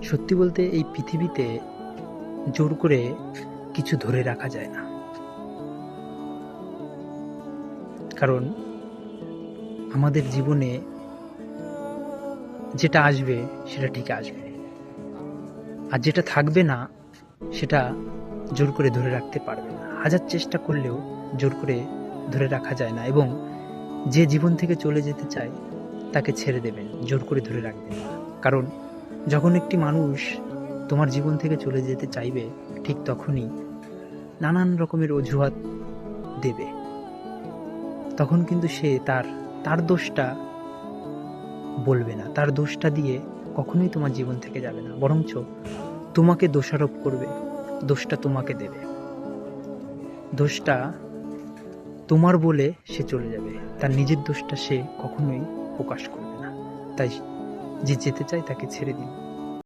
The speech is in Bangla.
সত্যি বলতে এই পৃথিবীতে জোর করে কিছু ধরে রাখা যায় না। কারণ আমাদের জীবনে যেটা আসবে সেটা ঠিক আসবে, আর যেটা থাকবে না সেটা জোর করে ধরে রাখতে পারবে না। হাজার চেষ্টা করলেও জোর করে ধরে রাখা যায় না। এবং যে জীবন থেকে চলে যেতে চায় তাকে ছেড়ে দেবেন, জোর করে ধরে রাখবেন না। কারণ যখন একটি মানুষ তোমার জীবন থেকে চলে যেতে চাইবে, ঠিক তখনই নানান রকমের অজুহাত দেবে। তখন কিন্তু সে তার দোষটা বলবে না, তার দোষটা দিয়ে কখনোই তোমার জীবন থেকে যাবে না, বরঞ্চ তোমাকে দোষারোপ করবে, দোষটা তোমাকে দেবে, দোষটা তোমার বলে সে চলে যাবে। তার নিজের দোষটা সে কখনোই প্রকাশ করবে না। তাই যে যেতে চায় তাকে ছেড়ে দিন।